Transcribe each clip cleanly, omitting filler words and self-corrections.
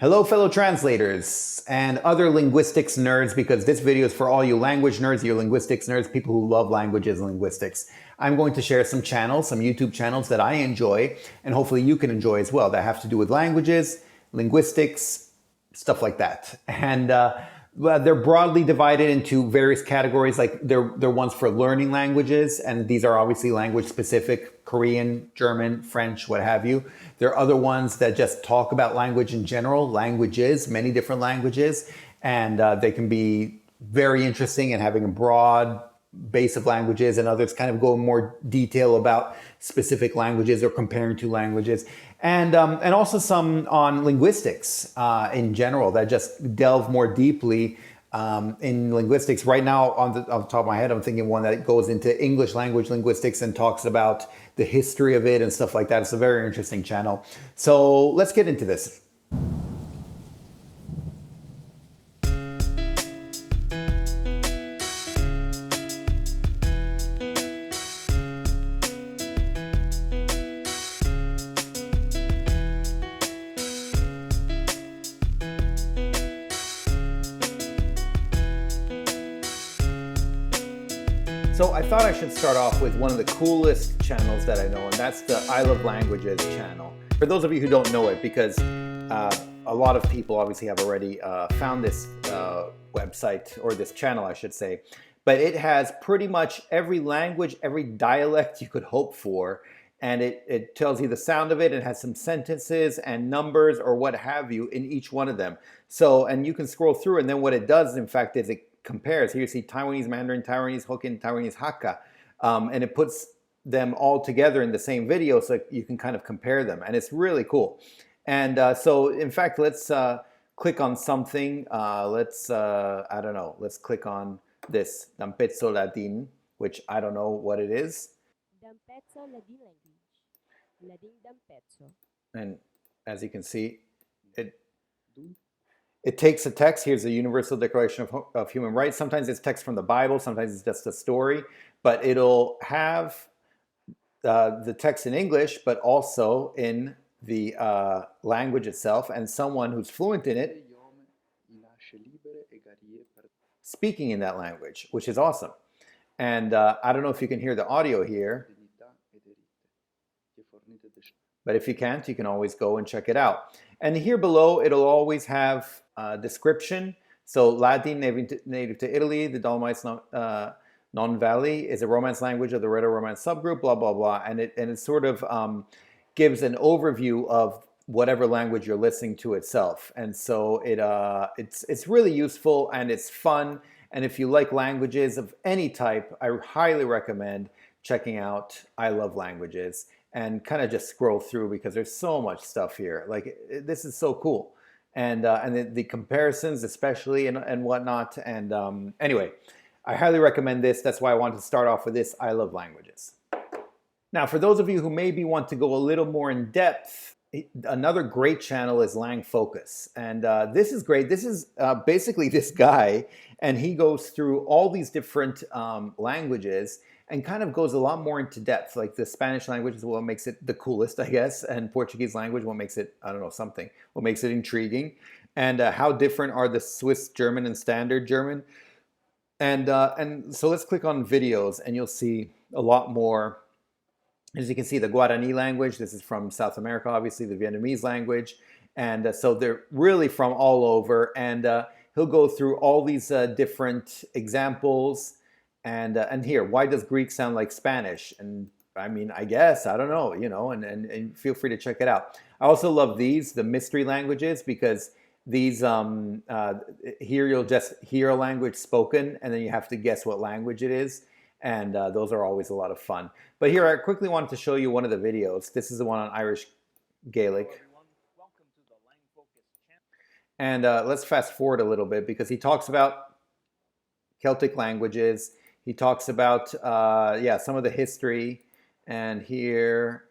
Hello, fellow translators and other linguistics nerds, because this video is for all you language nerds, you linguistics nerds, people who love languages and linguistics. I'm going to share some channels, some YouTube channels that I enjoy, and hopefully you can enjoy as well, that have to do with languages, linguistics, stuff like that. And they're broadly divided into various categories, like they're ones for learning languages, and these are obviously language specific, Korean, German, French, what have you. There are other ones that just talk about language in general, languages, many different languages, and they can be very interesting and having a broad base of languages, and others kind of go in more detail about specific languages or comparing two languages. And also some on linguistics in general that just delve more deeply in linguistics. Right now, on the top of my head, I'm thinking one that goes into English language linguistics and talks about the history of it and stuff like that. It's a very interesting channel. So let's get into this. So I thought I should start off with one of the coolest channels that I know, and that's the I Love Languages channel. For those of you who don't know it, because a lot of people obviously have already found this website, or this channel I should say, but it has pretty much every language, every dialect you could hope for, and it tells you the sound of it. It has some sentences and numbers or what have you in each one of them. So, and you can scroll through, and then what it does, in fact, is it compares. Here you see Taiwanese Mandarin, Taiwanese Hokkien, Taiwanese Hakka, and it puts them all together in the same video so you can kind of compare them, and it's really cool. And so in fact, let's click on something. I don't know, let's click on this Dampezzo Ladin, which I don't know what it is. Dampezzo Ladin language. Ladin Dampezzo. And as you can see, it takes a text. Here's the Universal Declaration of Human Rights. Sometimes it's text from the Bible, sometimes it's just a story, but it'll have the text in English, but also in the language itself, and someone who's fluent in it speaking in that language, which is awesome. And I don't know if you can hear the audio here, but if you can't, you can always go and check it out. And here below, it'll always have description. So Ladin, native to Italy, the Dolomites Non Valley, is a Romance language of the Rheto-Romance subgroup, blah, blah, blah. And it sort of gives an overview of whatever language you're listening to itself. And so it's really useful, and it's fun. And if you like languages of any type, I highly recommend checking out I Love Languages and kind of just scroll through, because there's so much stuff here. Like, this is so cool. And the comparisons especially, and whatnot. And anyway, I highly recommend this. That's why I wanted to start off with this, I Love Languages. Now, for those of you who maybe want to go a little more in depth, another great channel is Lang Focus. And this is great. This is basically this guy, and he goes through all these different languages and kind of goes a lot more into depth. Like the Spanish language is what makes it the coolest, I guess, and Portuguese language, what makes it, I don't know, something, what makes it intriguing, and how different are the Swiss German and Standard German. And so let's click on videos, and you'll see a lot more. As you can see, the Guarani language, this is from South America, obviously, the Vietnamese language, and so they're really from all over, and he'll go through all these different examples. And here, why does Greek sound like Spanish? And I mean, I guess, I don't know, you know, and feel free to check it out. I also love these, the mystery languages, because these, here you'll just hear a language spoken, and then you have to guess what language it is. And those are always a lot of fun. But here, I quickly wanted to show you one of the videos. This is the one on Irish Gaelic. Welcome to the Lang Focus channel. And let's fast forward a little bit, because he talks about Celtic languages. He talks about, some of the history, and here,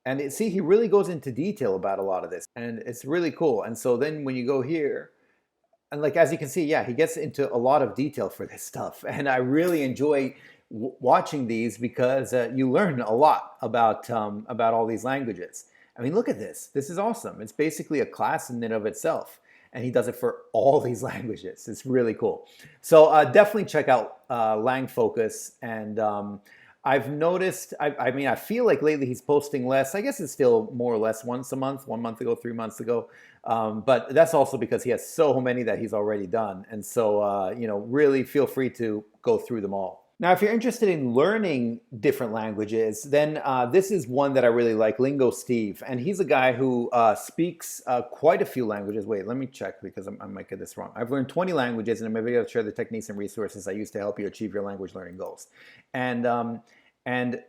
and see, he really goes into detail about a lot of this, and it's really cool. And so then when you go here, and like, as you can see, yeah, he gets into a lot of detail for this stuff, and I really enjoy watching these, because you learn a lot about all these languages. I mean, look at this. This is awesome. It's basically a class in and of itself. And he does it for all these languages. It's really cool. So definitely check out Lang Focus. And I've noticed, I mean, I feel like lately he's posting less. I guess it's still more or less once a month, 1 month ago, 3 months ago. But that's also because he has so many that he's already done. And so, you know, really feel free to go through them all. Now, if you're interested in learning different languages, then this is one that I really like, Lingo Steve. And he's a guy who speaks quite a few languages. Wait, let me check because I might get this wrong. I've learned 20 languages, and in my video, I share the techniques and resources I use to help you achieve your language learning goals. And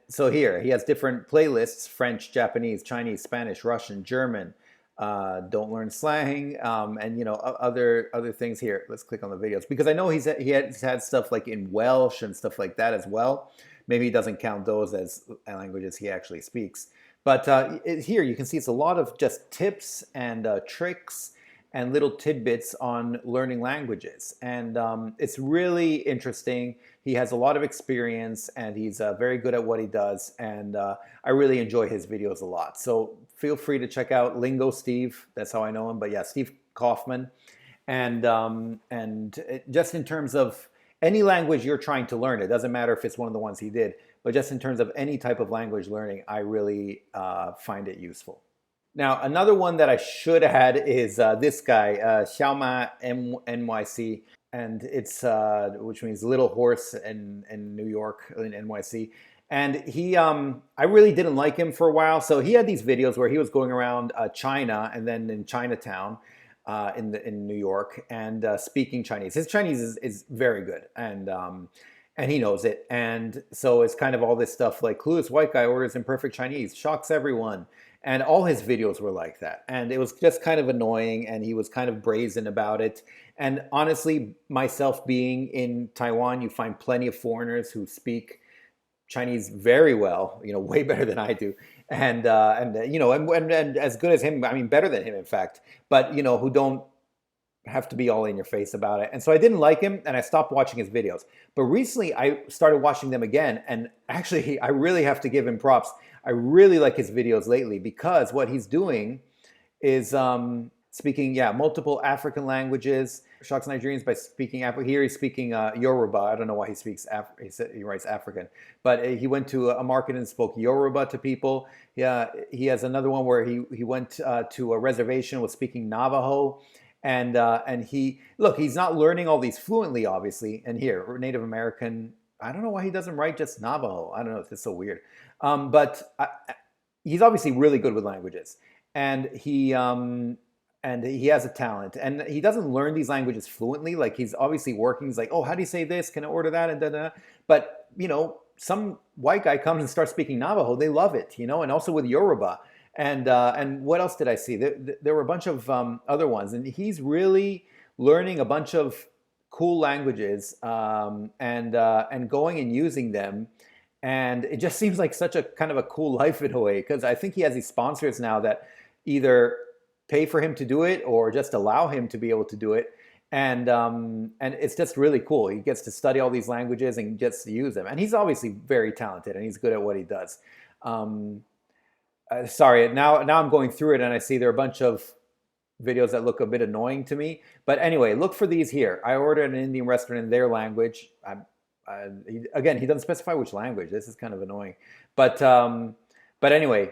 so here, he has different playlists: French, Japanese, Chinese, Spanish, Russian, German, don't learn slang, and you know, other things here. Let's click on the videos because I know he has had stuff like in Welsh and stuff like that as well. Maybe he doesn't count those as languages he actually speaks. But here you can see it's a lot of just tips and tricks and little tidbits on learning languages. And it's really interesting. He has a lot of experience and he's very good at what he does. And I really enjoy his videos a lot. So feel free to check out Lingo Steve. That's how I know him. But yeah, Steve Kaufman. And just in terms of any language you're trying to learn, it doesn't matter if it's one of the ones he did, but just in terms of any type of language learning, I really find it useful. Now, another one that I should add is this guy, Xiaoma NYC, and it's which means little horse in New York, in NYC. And he, I really didn't like him for a while. So he had these videos where he was going around China and then in Chinatown in New York and speaking Chinese. His Chinese is very good, and he knows it. And so it's kind of all this stuff like clueless white guy orders imperfect Chinese, shocks everyone. And all his videos were like that. And it was just kind of annoying, and he was kind of brazen about it. And honestly, myself being in Taiwan, you find plenty of foreigners who speak Chinese very well, you know, way better than I do. And you know, and as good as him, I mean, better than him, in fact, but, you know, who don't have to be all in your face about it. And so I didn't like him and I stopped watching his videos. But recently I started watching them again. And actually, I really have to give him props. I really like his videos lately because what he's doing is speaking, multiple African languages. Shocks Nigerians by speaking African. Here he's speaking Yoruba. I don't know why he speaks. He writes African, but he went to a market and spoke Yoruba to people. Yeah, he has another one where he went to a reservation, was speaking Navajo, and he's not learning all these fluently, obviously. And here, Native American. I don't know why he doesn't write just Navajo. I don't know. It's just so weird. But he's obviously really good with languages, and he has a talent, and he doesn't learn these languages fluently. Like, he's obviously working. He's like, oh, how do you say this? Can I order that? And da. But, you know, some white guy comes and starts speaking Navajo. They love it, you know, and also with Yoruba. And what else did I see? There were a bunch of other ones, and he's really learning a bunch of cool languages and going and using them. And it just seems like such a kind of a cool life in a way, because I think he has these sponsors now that either pay for him to do it or just allow him to be able to do it. And it's just really cool. He gets to study all these languages and gets to use them. And he's obviously very talented and he's good at what he does. Sorry, now I'm going through it and I see there are a bunch of videos that look a bit annoying to me. But anyway, look for these here. I ordered an Indian restaurant in their language. Again, he doesn't specify which language. This is kind of annoying. But anyway,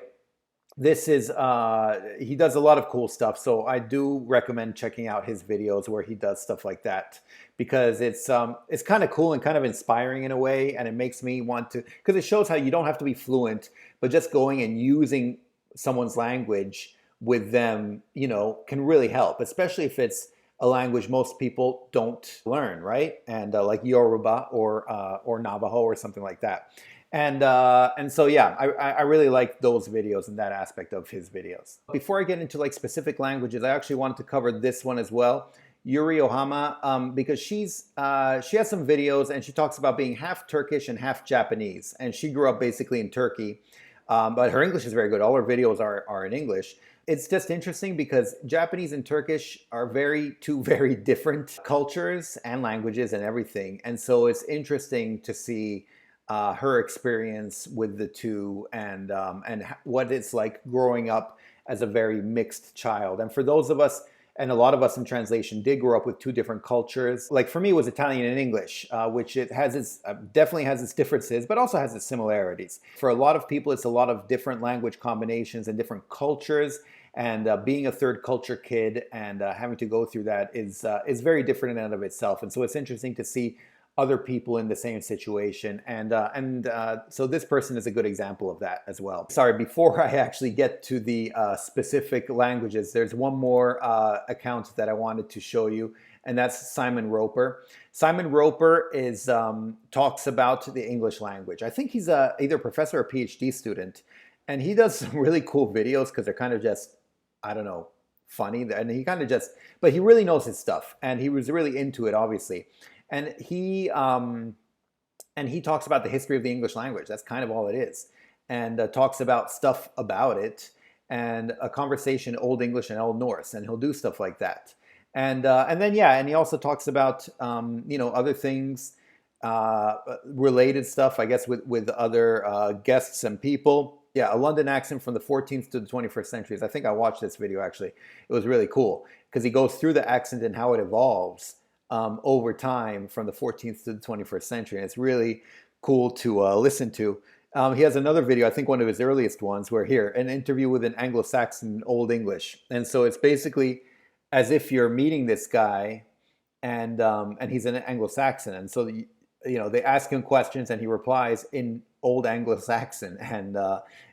this is, he does a lot of cool stuff. So I do recommend checking out his videos where he does stuff like that, because it's kind of cool and kind of inspiring in a way. And it makes me want to, because it shows how you don't have to be fluent, but just going and using someone's language with them, you know, can really help, especially if it's a language most people don't learn, right? And like Yoruba or Navajo or something like that. And so, yeah, I really like those videos and that aspect of his videos. Before I get into like specific languages, I actually wanted to cover this one as well, Yuri Ohama, because she has some videos and she talks about being half Turkish and half Japanese. And she grew up basically in Turkey, but her English is very good. All her videos are in English. It's just interesting because Japanese and Turkish are two very different cultures and languages and everything. And so it's interesting to see her experience with the two and what it's like growing up as a very mixed child. And for those of us, and a lot of us in translation did grow up with two different cultures. Like for me, it was Italian and English, which it has its definitely has its differences, but also has its similarities. For a lot of people, it's a lot of different language combinations and different cultures. And being a third culture kid and having to go through that is very different in and of itself. And so it's interesting to see other people in the same situation. And so this person is a good example of that as well. Sorry, before I actually get to the specific languages, there's one more account that I wanted to show you, and that's Simon Roper. Simon Roper is talks about the English language. I think he's either a professor or a PhD student, and he does some really cool videos because they're kind of just, I don't know, funny. And he kind of just, but he really knows his stuff, and he was really into it, obviously. And he talks about the history of the English language. That's kind of all it is. And talks about stuff about it and a conversation Old English and Old Norse. And he'll do stuff like that. And then, yeah, and he also talks about, other things, related stuff, I guess, with other guests and people. Yeah, a London accent from the 14th to the 21st centuries. I think I watched this video, actually. It was really cool because he goes through the accent and how it evolves over time from the 14th to the 21st century. And it's really cool to listen to. He has another video, I think one of his earliest ones, where here, an interview with an Anglo-Saxon Old English. And so it's basically as if you're meeting this guy and he's an Anglo-Saxon. And so, they ask him questions and he replies in Old Anglo-Saxon. And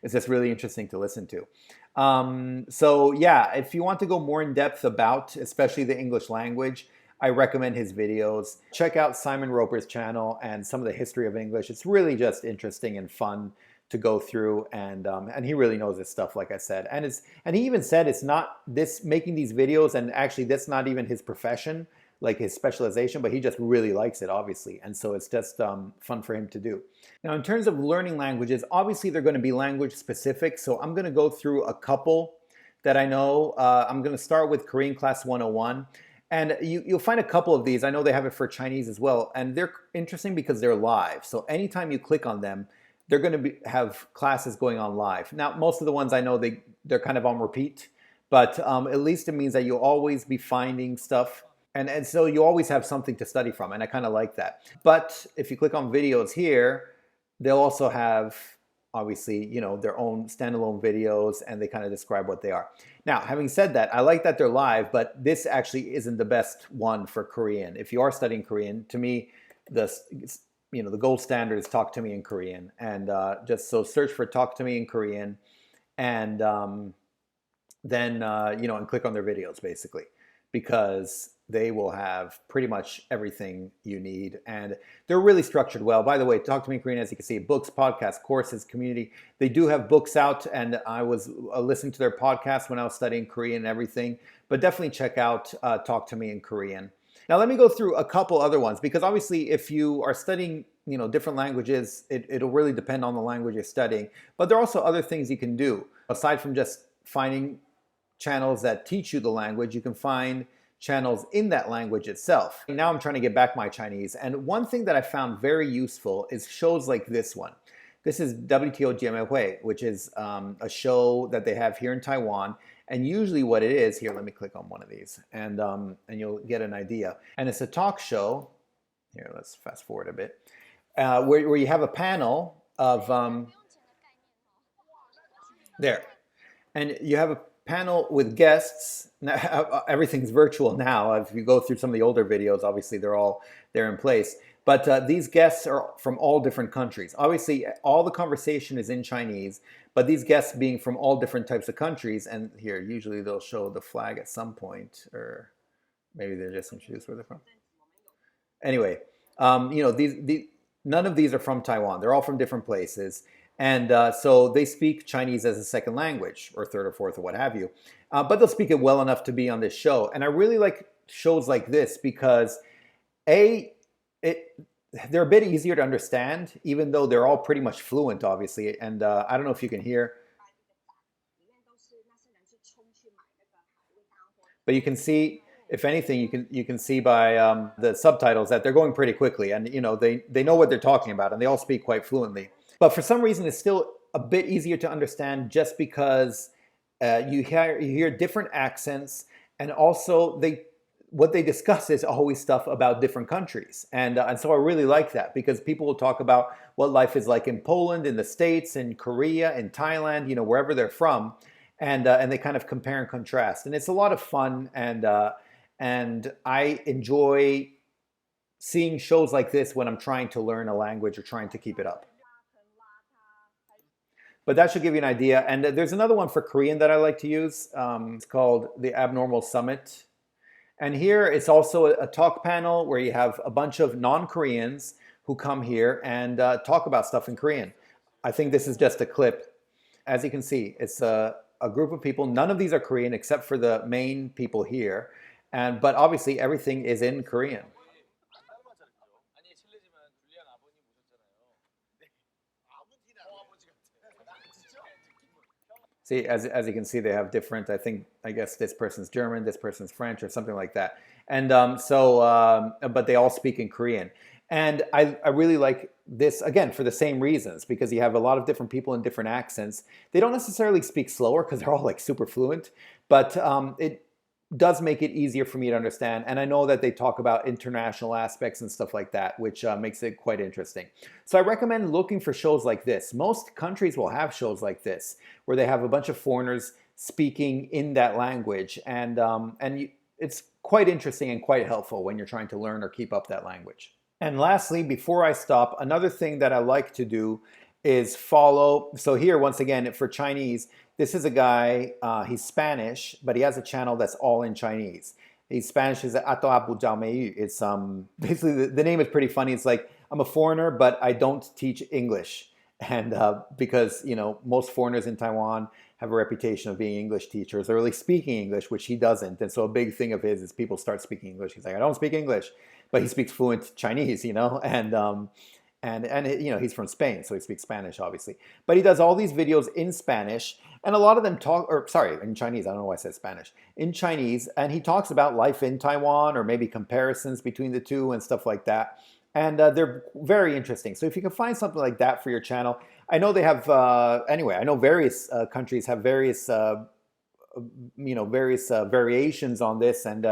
it's just really interesting to listen to. So yeah, if you want to go more in depth about, especially the English language, I recommend his videos. Check out Simon Roper's channel and some of the history of English. It's really just interesting and fun to go through, and he really knows his stuff, like I said. And he even said it's not this making these videos, and actually that's not even his profession, like his specialization, but he just really likes it, obviously. And so it's just fun for him to do. Now, in terms of learning languages, obviously they're going to be language specific. So I'm going to go through a couple that I know. I'm going to start with Korean Class 101. And you'll find a couple of these. I know they have it for Chinese as well. And they're interesting because they're live. So anytime you click on them, they're going to have classes going on live. Now, most of the ones I know, they're kind of on repeat. But at least it means that you'll always be finding stuff. And so you always have something to study from. And I kind of like that. But if you click on videos here, they'll also have, obviously, their own standalone videos, and they kind of describe what they are. Now, having said that, I like that they're live, but this actually isn't the best one for Korean. If you are studying Korean, to me, the gold standard is Talk to Me in Korean. And just so search for Talk to Me in Korean, and then, and click on their videos, basically, because they will have pretty much everything you need. And they're really structured well. By the way, Talk to Me in Korean, as you can see, books, podcasts, courses, community. They do have books out, and I was listening to their podcast when I was studying Korean and everything. But definitely check out Talk to Me in Korean. Now, let me go through a couple other ones, because obviously if you are studying different languages, it'll really depend on the language you're studying. But there are also other things you can do. Aside from just finding channels that teach you the language, you can find channels in that language itself. Now I'm trying to get back my Chinese, and one thing that I found very useful is shows like this one. This is WTO Jianmei, which is a show that they have here in Taiwan. And usually what it is, here, let me click on one of these, and you'll get an idea. And it's a talk show. Here, let's fast forward a bit, where you have a panel of there, and you have a panel with guests. Now, everything's virtual now. If you go through some of the older videos, obviously they're in place. But these guests are from all different countries. Obviously, all the conversation is in Chinese, but these guests being from all different types of countries. And here, usually they'll show the flag at some point, or maybe they're just introduced where they're from. Anyway, none of these are from Taiwan. They're all from different places. And so they speak Chinese as a second language, or third or fourth, or what have you. But they'll speak it well enough to be on this show. And I really like shows like this because, they're a bit easier to understand, even though they're all pretty much fluent, obviously. And I don't know if you can hear, but you can see, if anything, you can see by the subtitles that they're going pretty quickly, and they know what they're talking about, and they all speak quite fluently. But for some reason, it's still a bit easier to understand, just because You hear different accents, and also what they discuss is always stuff about different countries, and so I really like that because people will talk about what life is like in Poland, in the States, in Korea, in Thailand, wherever they're from, and they kind of compare and contrast, and it's a lot of fun, and I enjoy seeing shows like this when I'm trying to learn a language or trying to keep it up. But that should give you an idea. And there's another one for Korean that I like to use. It's called the Abnormal Summit. And here it's also a talk panel where you have a bunch of non-Koreans who come here and talk about stuff in Korean. I think this is just a clip. As you can see, it's a group of people. None of these are Korean except for the main people here. But obviously everything is in Korean. See, as you can see, they have different, I guess this person's German, this person's French, or something like that. And but they all speak in Korean. And I really like this, again, for the same reasons, because you have a lot of different people in different accents. They don't necessarily speak slower because they're all like super fluent, but it does make it easier for me to understand. And I know that they talk about international aspects and stuff like that, which makes it quite interesting. So I recommend looking for shows like this. Most countries will have shows like this, where they have a bunch of foreigners speaking in that language. And it's quite interesting and quite helpful when you're trying to learn or keep up that language. And lastly, before I stop, another thing that I like to do is follow. So here, once again, for Chinese, this is a guy, he's Spanish, but he has a channel that's all in Chinese. He's Spanish, is Ato Abu Jiaomei. It's basically the name is pretty funny. It's like, I'm a foreigner, but I don't teach English. And because, most foreigners in Taiwan have a reputation of being English teachers, or at least speaking English, which he doesn't. And so a big thing of his is people start speaking English. He's like, I don't speak English, but he speaks fluent Chinese, and he's from Spain, so he speaks Spanish, obviously. But he does all these videos in Spanish, and a lot of them in Chinese. I don't know why I said Spanish. In Chinese, and he talks about life in Taiwan, or maybe comparisons between the two and stuff like that. And they're very interesting. So if you can find something like that for your channel, I know they have, I know various countries have various, variations on this and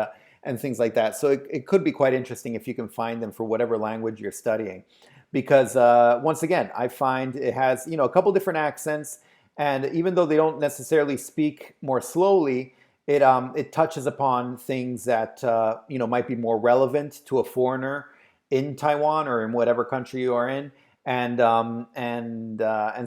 things like that. So it could be quite interesting if you can find them for whatever language you're studying. Because once again, I find it has, a couple different accents. And even though they don't necessarily speak more slowly, it touches upon things that, might be more relevant to a foreigner in Taiwan or in whatever country you are in, and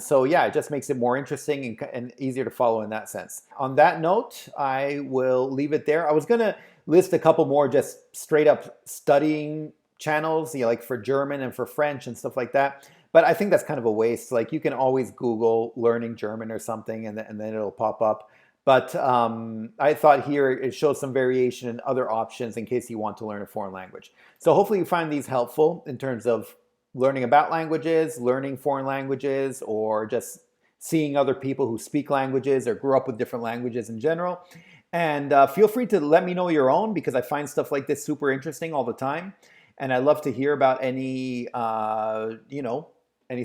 so yeah, it just makes it more interesting and easier to follow in that sense. On that note, I will leave it there. I was gonna list a couple more just straight up studying channels, like for German and for French and stuff like that, but I think that's kind of a waste. Like you can always Google learning German or something, and then it'll pop up. But I thought here it shows some variation in other options in case you want to learn a foreign language. So hopefully you find these helpful in terms of learning about languages, learning foreign languages, or just seeing other people who speak languages or grew up with different languages in general. And feel free to let me know your own, because I find stuff like this super interesting all the time. And I love to hear about any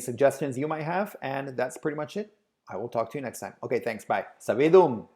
suggestions you might have. And that's pretty much it. I will talk to you next time. Okay, thanks. Bye. Savidum.